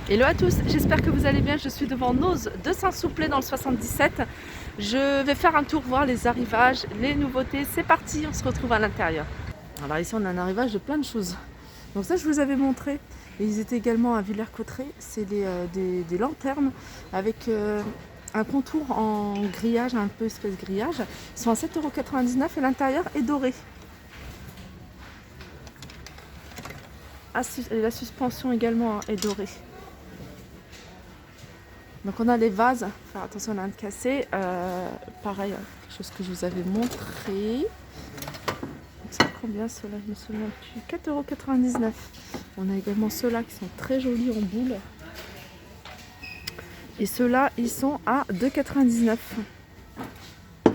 Hello à tous, j'espère que vous allez bien. Je suis devant Noz de Saint-Souplé dans le 77. Je vais faire un tour voir les arrivages, les nouveautés. C'est parti, on se retrouve à l'intérieur. Alors ici on a un arrivage de plein de choses. Donc ça je vous avais montré. Et ils étaient également à Villers-Cotterêts. C'est des lanternes avec un contour en grillage, un peu espèce grillage. Ils sont à 7,99 € et l'intérieur est doré. Et la suspension également est dorée. Donc on a les vases, faire attention à un de cassé, pareil, quelque chose que je vous avais montré. C'est combien ceux-là? Je me souviens plus. 4,99 €. On a également ceux-là qui sont très jolis en boule. Et ceux-là, ils sont à 2,99 €.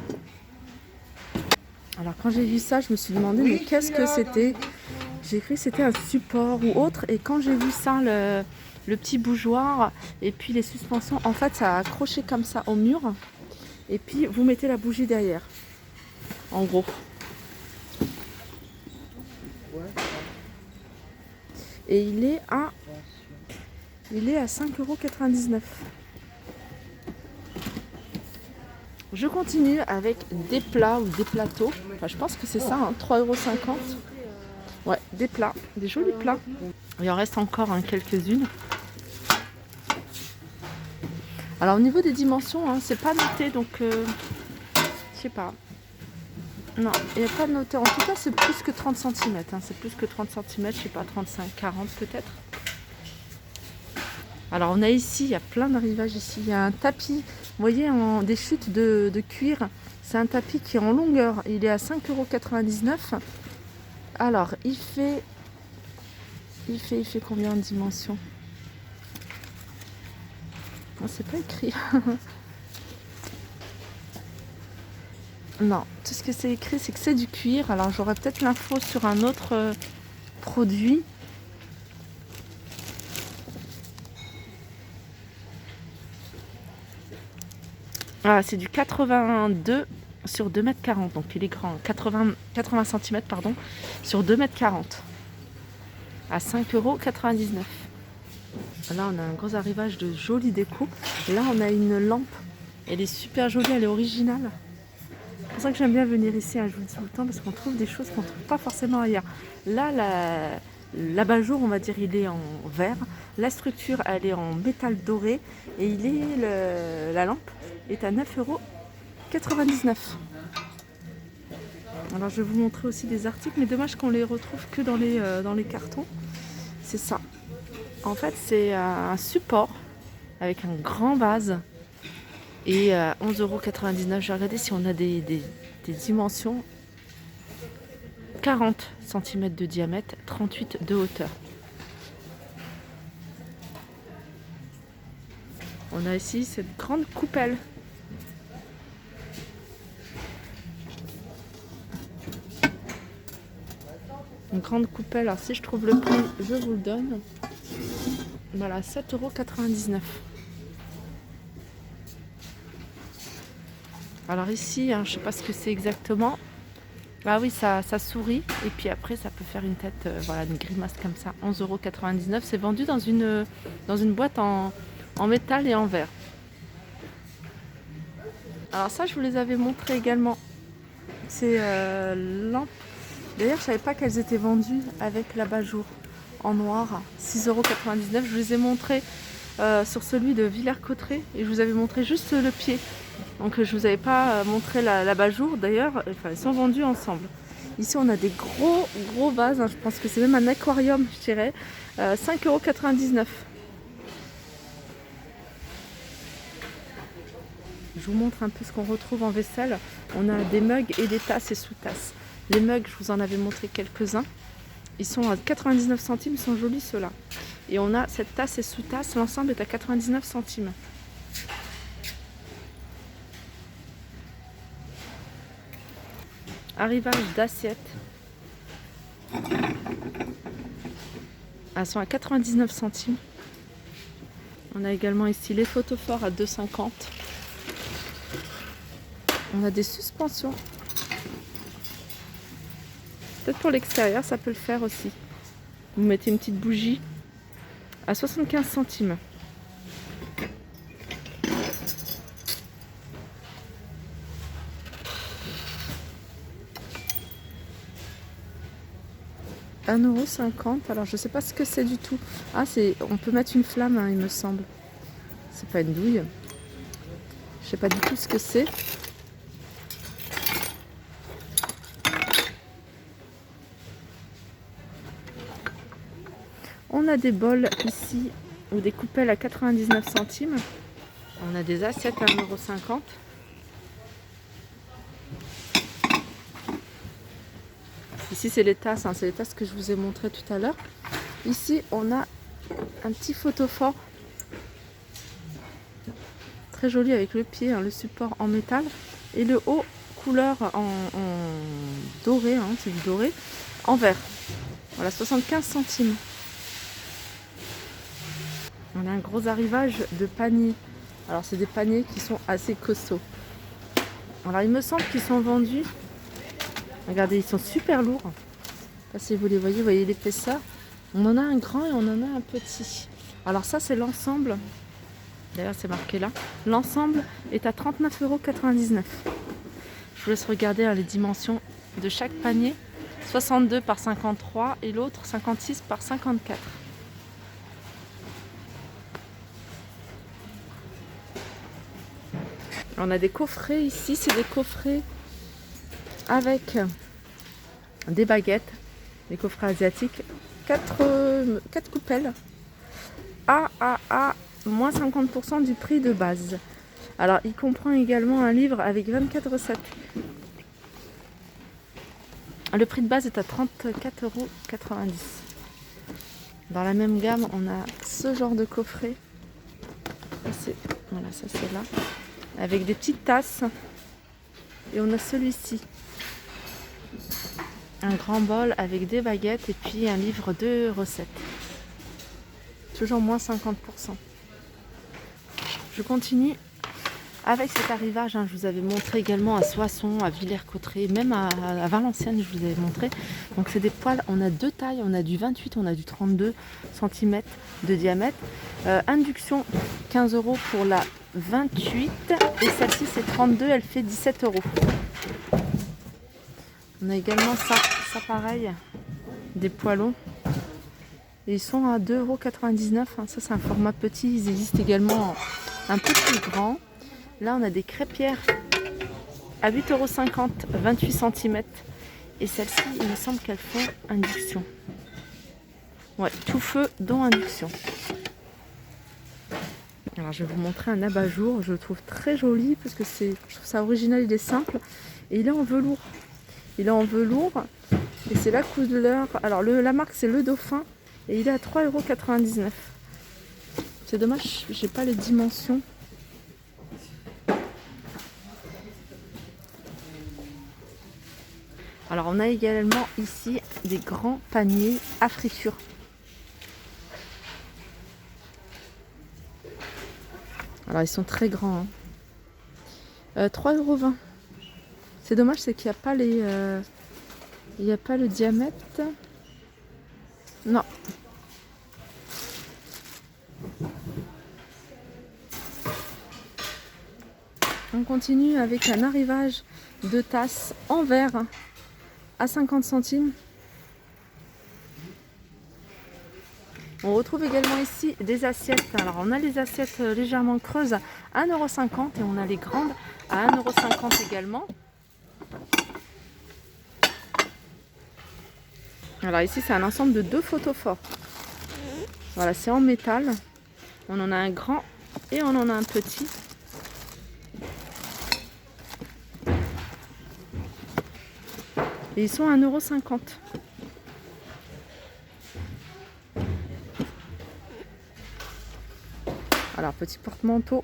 Alors quand j'ai vu ça, je me suis demandé mais qu'est-ce que c'était? J'ai cru que c'était un support ou autre. Et quand j'ai vu ça, le petit bougeoir et puis les suspensions, en fait ça a accroché comme ça au mur. Et puis vous mettez la bougie derrière. En gros. Et il est à 5,99 €. Je continue avec des plats ou des plateaux. Enfin, je pense que c'est ça, hein, 3,50 €. Ouais, des plats, des jolis plats. Il en reste encore quelques-unes. Alors au niveau des dimensions, hein, c'est pas noté, donc je sais pas. Non, il n'y a pas noté. En tout cas, c'est plus que 30 cm. Hein. C'est plus que 30 cm, je sais pas, 35, 40 peut-être. Alors on a ici, il y a plein d'arrivages ici. Il y a un tapis, vous voyez, des chutes de cuir. C'est un tapis qui est en longueur. Il est à 5,99 €. Alors, il fait combien de dimensions? Oh, c'est pas écrit. Non, tout ce que c'est écrit, c'est que c'est du cuir. Alors, j'aurais peut-être l'info sur un autre produit. Ah, c'est du 82 sur 2,40 m. Donc, il est grand. 80 cm, pardon, sur 2,40 m. À 5,99 €. Là, on a un gros arrivage de jolie déco. Là, on a une lampe. Elle est super jolie, elle est originale. C'est pour ça que j'aime bien venir ici, hein, je vous le dis tout le temps, parce qu'on trouve des choses qu'on ne trouve pas forcément ailleurs. Là, l'abat-jour, on va dire, il est en verre. La structure, elle est en métal doré. Et la lampe est à 9,99 €. Alors, je vais vous montrer aussi des articles, mais dommage qu'on les retrouve que dans les cartons. C'est ça. En fait, c'est un support avec un grand vase. Et 11,99 €. Je vais regarder si on a des dimensions. 40 cm de diamètre, 38 de hauteur. On a ici cette grande coupelle. Une grande coupelle. Alors si je trouve le prix, je vous le donne. Voilà, 7,99 €. Alors ici, hein, je ne sais pas ce que c'est exactement. Ah oui, ça sourit. Et puis après, ça peut faire une tête, voilà, une grimace comme ça. 11,99 €. C'est vendu dans une boîte en métal et en verre. Alors ça, je vous les avais montré également. C'est lampes. D'ailleurs, je ne savais pas qu'elles étaient vendues avec l'abat-jour en noir. 6,99 €. Je vous les ai montrés sur celui de Villers-Cotterêts. Et je vous avais montré juste le pied. Donc je vous avais pas montré l'abat-jour. D'ailleurs, ils sont vendus ensemble. Ici on a des gros vases, hein. Je pense que c'est même un aquarium, je dirais. 5,99 €. Je vous montre un peu ce qu'on retrouve en vaisselle. On a des mugs et des tasses et sous-tasses. Les mugs, je vous en avais montré quelques-uns. Ils sont à 99 centimes, ils sont jolis ceux-là. Et on a cette tasse et sous-tasse, l'ensemble est à 99 centimes. Arrivage d'assiettes. Elles sont à 99 centimes. On a également ici les photophores à 2,50 €. On a des suspensions. Peut-être pour l'extérieur, ça peut le faire aussi. Vous mettez une petite bougie à 75 centimes. €1,50 €. Alors je sais pas ce que c'est du tout. Ah, on peut mettre une flamme, hein, il me semble. C'est pas une douille. Je sais pas du tout ce que c'est. On a des bols ici ou des coupelles à 99 centimes. On a des assiettes à 1,50 €. Ici c'est les tasses, hein, c'est les tasses que je vous ai montré tout à l'heure. Ici on a un petit photophore très joli avec le pied, hein, le support en métal et le haut couleur en doré, hein, c'est du doré, en verre. Voilà, 75 centimes. On a un gros arrivage de paniers. Alors c'est des paniers qui sont assez costauds. Alors il me semble qu'ils sont vendus. Regardez, ils sont super lourds. Là, si vous les voyez l'épaisseur. On en a un grand et on en a un petit. Alors ça c'est l'ensemble. D'ailleurs c'est marqué là. L'ensemble est à 39,99 €. Je vous laisse regarder, hein, les dimensions de chaque panier. 62 par 53 et l'autre 56 par 54. On a des coffrets ici, c'est des coffrets avec des baguettes, des coffrets asiatiques, 4 coupelles à moins 50% du prix de base. Alors il comprend également un livre avec 24 recettes. Le prix de base est à 34,90 €. Dans la même gamme, on a ce genre de coffret. Voilà, ça c'est là. Avec des petites tasses. Et on a celui-ci. Un grand bol avec des baguettes et puis un livre de recettes. Toujours moins 50%. Je continue avec cet arrivage, hein. Je vous avais montré également à Soissons, à Villers-Cotterêts, même à Valenciennes, je vous avais montré. Donc c'est des poêles, on a deux tailles, on a du 28, on a du 32 cm de diamètre. Induction, 15 € pour la 28 et celle-ci c'est 32, elle fait 17 €. On a également ça pareil, des poêlons. Et ils sont à 2,99 €. Ça c'est un format petit, ils existent également un peu plus grand. Là on a des crêpières à 8,50 €, 28 cm. Et celles-ci, il me semble qu'elles font induction. Ouais, tout feu dont induction. Alors je vais vous montrer un abat-jour, je le trouve très joli parce que je trouve ça original, il est simple et il est en velours. Il est en velours et c'est la couleur. Alors la marque c'est Le Dauphin et il est à 3,99 €. C'est dommage, j'ai pas les dimensions. Alors on a également ici des grands paniers à friture. Alors ils sont très grands, hein. 3,20 €. C'est dommage, c'est qu'il n'y a pas il n'y a pas le diamètre. Non. On continue avec un arrivage de tasses en verre à 50 centimes. On retrouve également ici des assiettes. Alors on a les assiettes légèrement creuses à 1,50 € et on a les grandes à 1,50 € également. Alors ici c'est un ensemble de 2 photophores. Voilà, c'est en métal. On en a un grand et on en a un petit. Et ils sont à 1,50 €. Alors petit porte-manteau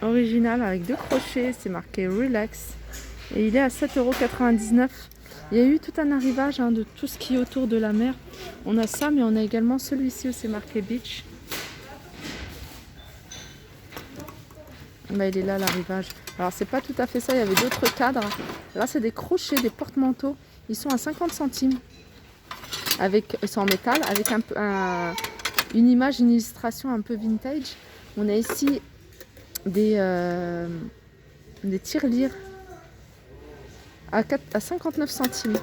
original avec 2 crochets, c'est marqué Relax. Et il est à 7,99 €. Il y a eu tout un arrivage, hein, de tout ce qui est autour de la mer. On a ça, mais on a également celui-ci où c'est marqué Beach. Bah, il est là l'arrivage. Alors c'est pas tout à fait ça, il y avait d'autres cadres. Là c'est des crochets, des porte-manteaux. Ils sont à 50 centimes. Ils sont en métal avec une image, une illustration un peu vintage. On a ici des tirelires à 59 centimes.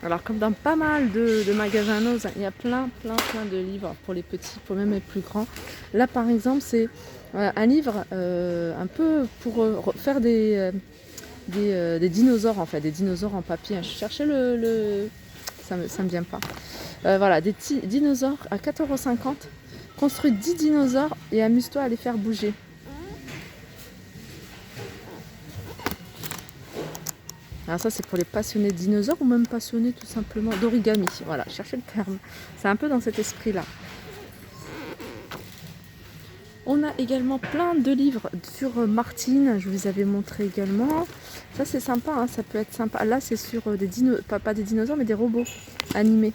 Alors comme dans pas mal de magasins Nose, il y a plein de livres pour les petits, pour même les plus grands. Là par exemple c'est un livre un peu pour faire des dinosaures en fait, des dinosaures en papier. Je cherchais ça me vient pas. Voilà, des dinosaures à 4,50 €. Construis 10 dinosaures et amuse-toi à les faire bouger. Alors ça c'est pour les passionnés de dinosaures ou même passionnés tout simplement d'origami. Voilà, cherchez le terme. C'est un peu dans cet esprit-là. On a également plein de livres sur Martine, je vous avais montré également. Ça c'est sympa, hein, ça peut être sympa. Là c'est sur des pas des dinosaures mais des robots animés.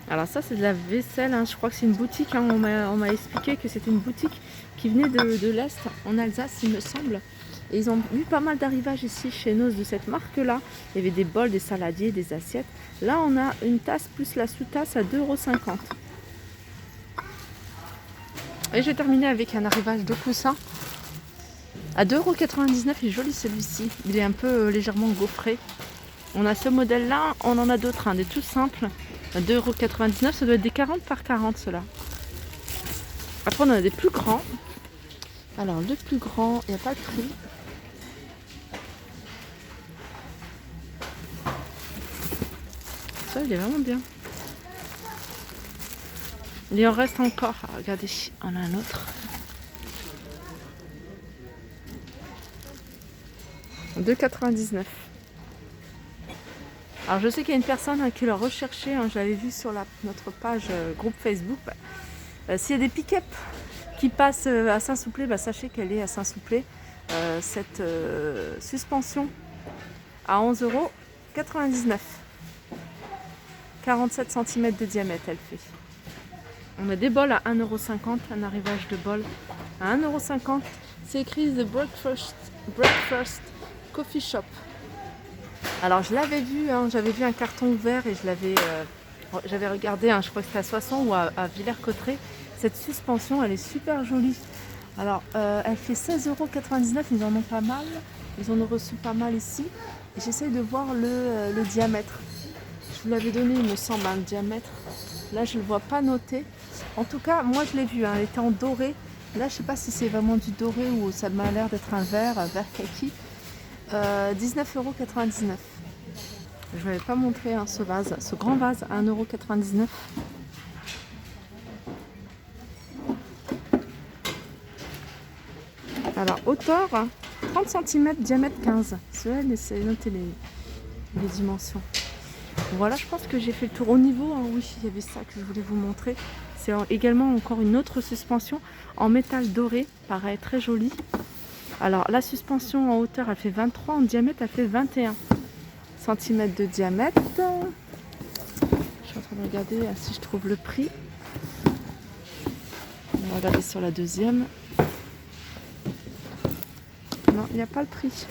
Alors ça c'est de la vaisselle, hein. Je crois que c'est une boutique, hein. On m'a expliqué que c'était une boutique qui venait de l'Est, en Alsace il me semble. Et ils ont eu pas mal d'arrivages ici chez Nose de cette marque-là. Il y avait des bols, des saladiers, des assiettes. Là on a une tasse plus la sous-tasse à 2,50 €. Et je vais terminer avec un arrivage de coussin à 2,99 €. Il est joli celui-ci, il est un peu légèrement gaufré. On a ce modèle-là, on en a d'autres, hein, des tout simples. 2,99 €, ça doit être des 40 par 40 ceux-là. Après on en a des plus grands. Alors le plus grand, il n'y a pas de prix. Ça il est vraiment bien. Il en reste encore. Ah, regardez, on a un autre. 2,99 €. Alors je sais qu'il y a une personne qui l'a recherché, hein, je l'avais vu sur notre page groupe Facebook. S'il y a des pick-up qui passent à Saint-Souplé, sachez qu'elle est à Saint-Souplé. Cette suspension à 11,99 €. 47 cm de diamètre elle fait. On a des bols à 1,50 €, un arrivage de bol à 1,50 €. C'est écrit The Breakfast Coffee Shop. Alors je l'avais vu, hein, j'avais vu un carton ouvert et j'avais regardé, hein, je crois que c'était à Soissons ou à Villers-Cotterêts. Cette suspension elle est super jolie. Alors elle fait 16,99 €, ils en ont pas mal. Ils en ont reçu pas mal ici. Et j'essaye de voir le diamètre. Je vous l'avais donné, il me semble, un diamètre. Là je ne le vois pas noté. En tout cas, moi je l'ai vu, hein, elle était en doré. Là je sais pas si c'est vraiment du doré ou ça m'a l'air d'être un vert kaki. 19,99 €. Je ne vais pas montrer, hein, ce vase, ce grand vase à 1,99 €. Alors hauteur 30 cm, diamètre 15. Celui-là c'est noté les dimensions. Voilà, je pense que j'ai fait le tour au niveau, hein, oui, il y avait ça que je voulais vous montrer. C'est également encore une autre suspension en métal doré, pareil, très jolie. Alors la suspension en hauteur elle fait 23, en diamètre elle fait 21 cm de diamètre. Je suis en train de regarder si je trouve le prix. On va regarder sur la deuxième. Non, il n'y a pas le prix.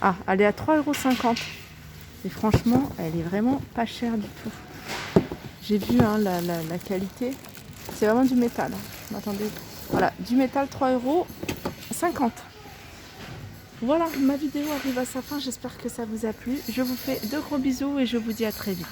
Ah, elle est à 3,50 €. Et franchement, elle est vraiment pas chère du tout. J'ai vu, hein, la qualité. C'est vraiment du métal. Attendez. Voilà, du métal, 3,50 €. Voilà, ma vidéo arrive à sa fin. J'espère que ça vous a plu. Je vous fais de gros bisous et je vous dis à très vite.